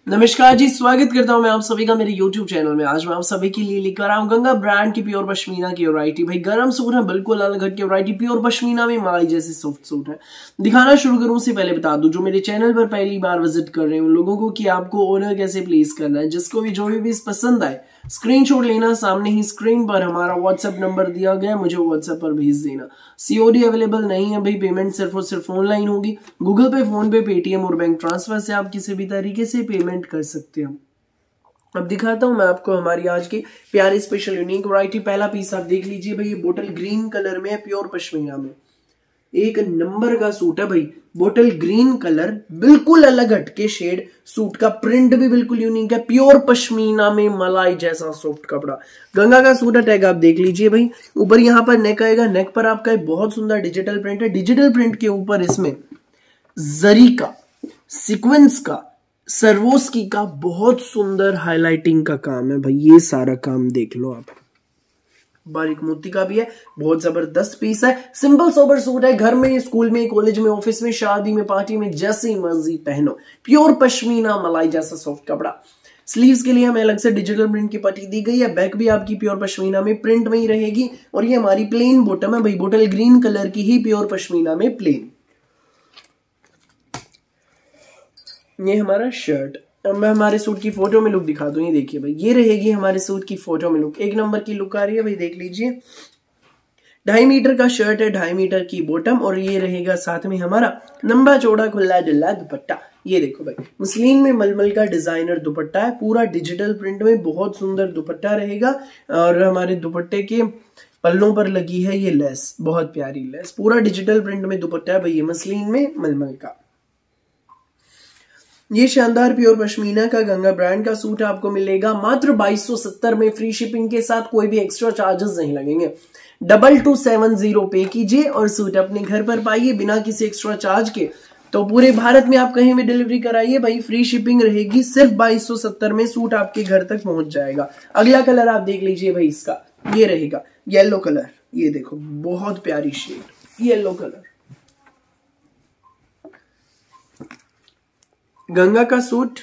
नमस्कार जी, स्वागत करता हूं मैं आप सभी का मेरे YouTube चैनल में। आज मैं आप सभी के लिए लेकर आया हूं गंगा ब्रांड की प्योर पश्मीना की वैरायटी। भाई गरम सूट है, बिल्कुल अलग हट की वैरायटी, प्योर पश्मीना में मलाई जैसे सॉफ्ट सूट है। दिखाना शुरू करूं उससे पहले बता दूं, जो मेरे चैनल पर पहली बार विजिट कर रहे हैं उन लोगों को कि आपको ऑर्डर कैसे प्लेस करना है। जिसको भी जो भी पीस पसंद आए स्क्रीनशॉट लेना, सामने ही स्क्रीन पर हमारा व्हाट्सएप नंबर दिया गया, मुझे व्हाट्सएप पर भेज देना। सीओडी अवेलेबल नहीं है भाई, पेमेंट सिर्फ और सिर्फ ऑनलाइन होगी। गूगल पे, फोन पे, पेटीएम और बैंक ट्रांसफर से आप किसी भी तरीके से पेमेंट कर सकते हो। अब दिखाता हूं मैं आपको हमारी आज की प्यारी स्पेशल यूनिक वैरायटी। पहला पीस आप देख लीजिए भाई, ये बोटल ग्रीन कलर में है, प्योर पश्मीना में एक नंबर का सूट है भाई। बोटल ग्रीन कलर, बिल्कुल अलग हटके शेड, सूट का प्रिंट भी बिल्कुल यूनिक है, प्योर पश्मीना में मलाई जैसा सॉफ्ट कपड़ा। गंगा का सूट है, टैग आप देख लीजिए भाई। ऊपर यहाँ पर नेक आएगा, नेक पर आपका एक बहुत सुंदर डिजिटल प्रिंट है। डिजिटल प्रिंट के ऊपर इसमें जरी का, सीक्वेंस का, सर्वोस्की का बहुत सुंदर हाईलाइटिंग का काम है भाई। ये सारा काम देख लो आप, बारीक मोती का भी है, बहुत जबरदस्त पीस है। सिंपल सोबर सूट है, घर में, स्कूल में, कॉलेज में, ऑफिस में, शादी में, पार्टी में, जैसी मर्जी पहनो। प्योर पश्मीना मलाई जैसा सॉफ्ट कपड़ा। स्लीव्स के लिए हमें अलग से डिजिटल प्रिंट की पट्टी दी गई है। बैक भी आपकी प्योर पश्मीना में प्रिंट में ही रहेगी। और ये हमारी प्लेन बॉटम है भाई, बोटल ग्रीन कलर की ही प्योर पश्मीना में प्लेन। ये हमारा शर्ट। अब मैं हमारे सूट की फोटो में लुक दिखा दूं। ये देखिए भाई, ये रहेगी हमारे सूट की फोटो में लुक। एक नंबर की लुक आ रही है भाई, देख लीजिए। 2.5 मीटर का शर्ट है, 2.5 मीटर की बॉटम, और ये रहेगा साथ में हमारा लंबा चौड़ा खुला डुल्ला दुपट्टा। ये देखो भाई, मुस्लिन में मलमल का डिजाइनर दुपट्टा है, पूरा डिजिटल प्रिंट में बहुत सुंदर दुपट्टा रहेगा। और हमारे दुपट्टे के पल्लों पर लगी है ये लेस, बहुत प्यारी लेस, पूरा डिजिटल प्रिंट में दुपट्टा है भाई, ये मसलिन में मलमल का। ये शानदार प्योर पश्मीना का गंगा ब्रांड का सूट आपको मिलेगा मात्र 2270 में, फ्री शिपिंग के साथ। कोई भी एक्स्ट्रा चार्जेस नहीं लगेंगे। 2270 पे कीजिए और सूट अपने घर पर पाइए बिना किसी एक्स्ट्रा चार्ज के। तो पूरे भारत में आप कहीं भी डिलीवरी कराइए भाई, फ्री शिपिंग रहेगी। सिर्फ 2270 में सूट आपके घर तक पहुंच जाएगा। अगला कलर आप देख लीजिए भाई, इसका ये रहेगा येलो कलर। ये देखो, बहुत प्यारी शेड येलो कलर। गंगा का सूट,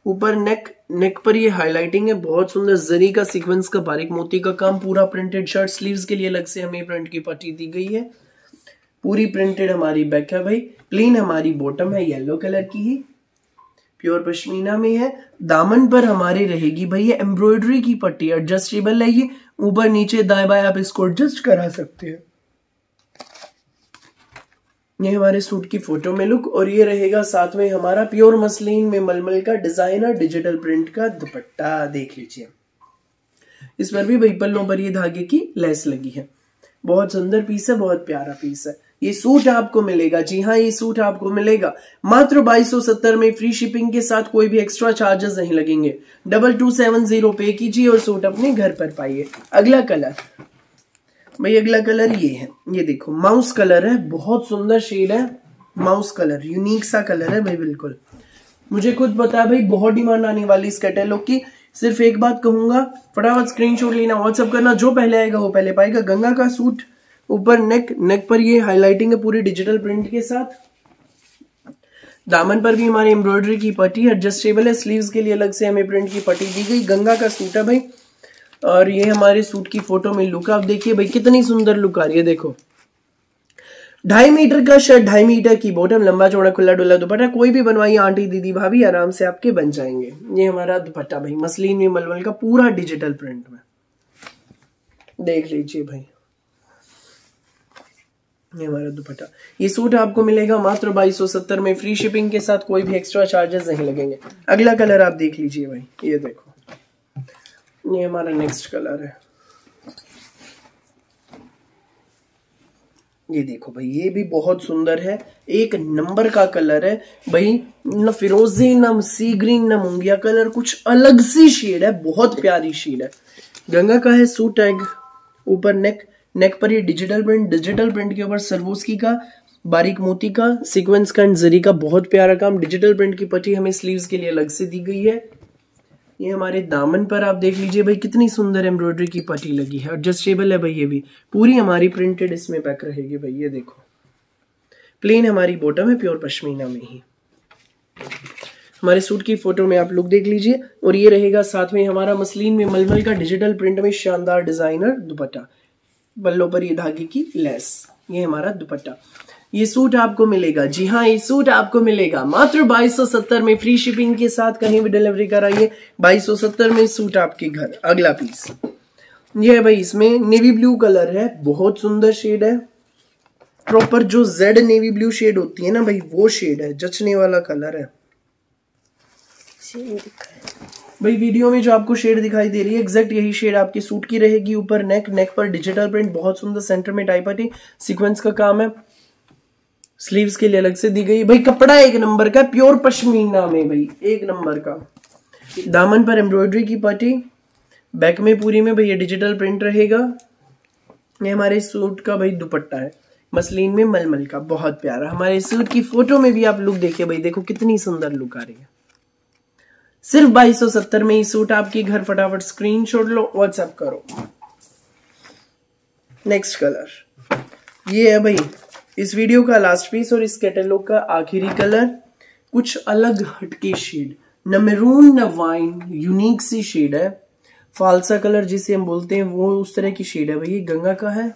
ऊपर नेक पर ये हाईलाइटिंग है, बहुत सुंदर जरी का, सीक्वेंस का, बारीक मोती का काम, पूरा प्रिंटेड शर्ट। स्लीव्स के लिए अलग से हमें प्रिंट की पट्टी दी गई है, पूरी प्रिंटेड हमारी बैक है भाई। प्लेन हमारी बॉटम है, येलो कलर की ही प्योर पश्मीना में है। दामन पर हमारी रहेगी भाई ये एम्ब्रॉयडरी की पट्टी, एडजस्टेबल है ये, ऊपर नीचे दाएं बाएं आप इसको एडजस्ट करा सकते हैं। ये हमारे सूट की फोटो में लुक, और ये रहेगा साथ में हमारा प्योर मसलिन में मलमल का डिजाइनर डिजिटल प्रिंट का दुपट्टा। देख लीजिए, इस पर भी भाई पल्लों पर ये धागे की लेस लगी है। बहुत सुंदर पीस है, बहुत प्यारा पीस है। ये सूट आपको मिलेगा, जी हाँ, ये सूट आपको मिलेगा मात्र 2270 में, फ्री शिपिंग के साथ। कोई भी एक्स्ट्रा चार्जेस नहीं लगेंगे। 2270 पे कीजिए और सूट अपने घर पर पाइए। अगला कलर भाई, अगला कलर ये है, ये देखो माउस कलर है, बहुत सुंदर शेड है। माउस कलर, यूनिक सा कलर है भाई, बिल्कुल। मुझे खुद पता है भाई, बहुत डिमांड आने वाली इस कैटलॉग की। सिर्फ एक बात कहूंगा, फटाफट स्क्रीनशॉट लेना, व्हाट्सअप करना, जो पहले आएगा वो पहले पाएगा। गंगा का सूट, ऊपर नेक पर ये हाईलाइटिंग है पूरी डिजिटल प्रिंट के साथ। दामन पर भी हमारी एम्ब्रॉयडरी की पट्टी एडजस्टेबल है। स्लीव्स के लिए अलग से हमें प्रिंट की पट्टी दी गई। गंगा का सूट है भाई, और ये हमारे सूट की फोटो में लुक आप देखिए भाई, कितनी सुंदर लुक आ रही है। देखो, 2.5 मीटर का शर्ट, 2.5 मीटर की बॉटम, लंबा चौड़ा खुला डुल्ला दुपट्टा। कोई भी बनवाइए, आंटी दीदी भाभी आराम से आपके बन जाएंगे। ये हमारा दुपट्टा भाई, मसलिन में मलमल का, पूरा डिजिटल प्रिंट में। देख लीजिए भाई, ये हमारा दुपट्टा। ये सूट आपको मिलेगा मात्र 2270 में, फ्री शिपिंग के साथ। कोई भी एक्स्ट्रा चार्जेस नहीं लगेंगे। अगला कलर आप देख लीजिए भाई, ये देखो, ये हमारा नेक्स्ट कलर है। ये देखो भाई, ये भी बहुत सुंदर है, एक नंबर का कलर है भाई। न फिरोजी, न सी ग्रीन, न मूंगिया कलर, कुछ अलग सी शेड है, बहुत प्यारी शेड है। गंगा का है सूट टैग। ऊपर नेक पर ये डिजिटल प्रिंट के ऊपर सर्वोस्की का, बारीक मोती का, सीक्वेंस का एंड जरी का बहुत प्यारा काम। डिजिटल प्रिंट की पट्टी हमें स्लीव्स के लिए अलग से दी गई है। ये हमारे दामन पर आप देख लीजिए भाई, कितनी सुंदर एम्ब्रॉयडरी की पट्टी लगी है, एडजस्टेबल है भाई। ये भी पूरी हमारी प्रिंटेड इसमें बैक रहेगी भाई। ये देखो, प्लेन हमारी बॉटम है, प्योर पश्मीना में ही। हमारे सूट की फोटो में आप लुक देख लीजिए। और ये रहेगा साथ में हमारा मसलिन में मलमल का डिजिटल प्रिंट में शानदार डिजाइनर दुपट्टा, बल्लों पर ये धागे की लेस, ये हमारा दुपट्टा। ये सूट आपको मिलेगा, जी हाँ ये सूट आपको मिलेगा मात्र 2270 में, फ्री शिपिंग के साथ कहीं भी डिलीवरी कराइए। 2270 में सूट आपके घर। अगला पीस ये है भाई, इसमें नेवी ब्लू कलर है, बहुत सुंदर शेड है, प्रॉपर जो जेड नेवी ब्लू शेड होती है ना भाई, वो शेड है, जचने वाला कलर है भाई। वीडियो में जो आपको शेड दिखाई दे रही है एग्जैक्ट यही शेड आपके सूट की रहेगी। ऊपर नेक पर डिजिटल प्रिंट बहुत सुंदर, सेंटर में टाइपटी सीक्वेंस का काम है, स्लीव्स के लिए अलग से दी गई भाई। कपड़ा एक नंबर का, प्योर पश्मीना में भाई, एक नंबर का। दामन पर एम्ब्रॉयडरी की पट्टी, बैक में पूरी में भाई ये डिजिटल प्रिंट रहेगा। ये हमारे सूट का भाई दुपट्टा है, मसलिन में मलमल का, बहुत प्यारा। हमारे सूट की फोटो में भी आप लुक देखिए भाई, देखो कितनी सुंदर लुक आ रही है। सिर्फ 2270 में ये सूट आपके घर। फटाफट स्क्रीनशॉट लो, व्हाट्सएप करो। नेक्स्ट कलर ये है भाई इस वीडियो का लास्ट पीस और इस कैटलॉग का आखिरी कलर, कुछ अलग हटके शेड, न मैरून न वाइन, यूनिक सी शेड है। फालसा कलर जिसे हम बोलते हैं वो उस तरह की शेड है भाई। ये गंगा का है,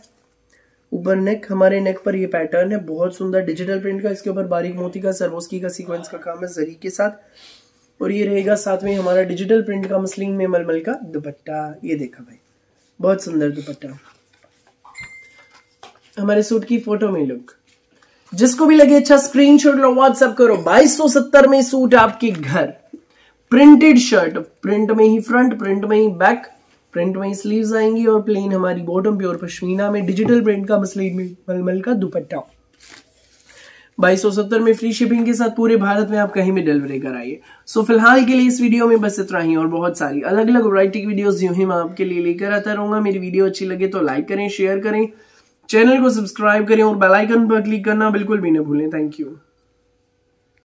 ऊपर नेक, हमारे नेक पर ये पैटर्न है बहुत सुंदर डिजिटल प्रिंट का, इसके ऊपर बारीक मोती का सरवोस्की का सीक्वेंस का काम है जरी के साथ। और ये रहेगा साथ में हमारा डिजिटल प्रिंट का मसलिन में मलमल का दुपट्टा। ये देखा भाई, बहुत सुंदर दुपट्टा। हमारे सूट की फोटो में लुक, जिसको भी लगे अच्छा स्क्रीनशॉट लो, व्हाट्सएप करो। 2270 में सूट आपके घर। प्रिंटेड शर्ट, प्रिंट में ही फ्रंट, प्रिंट में ही बैक, प्रिंट में ही स्लीव्स आएंगी और प्लेन हमारी बॉटम, प्योर पश्मीना में डिजिटल प्रिंट का मसलिन में मलमल का दुपट्टा। 2270 में फ्री शिपिंग के साथ पूरे भारत में आप कहीं भी डिलीवरी कराइए। सो फिलहाल के लिए इस वीडियो में बस इतना ही, और बहुत सारी अलग अलग वैरायटी की वीडियोस यूं ही मैं आपके लिए लेकर आता रहूंगा। मेरी वीडियो अच्छी लगे तो लाइक करें, शेयर करें, चैनल को सब्सक्राइब करें और बेल आइकन पर क्लिक करना बिल्कुल भी न भूलें। Thank you.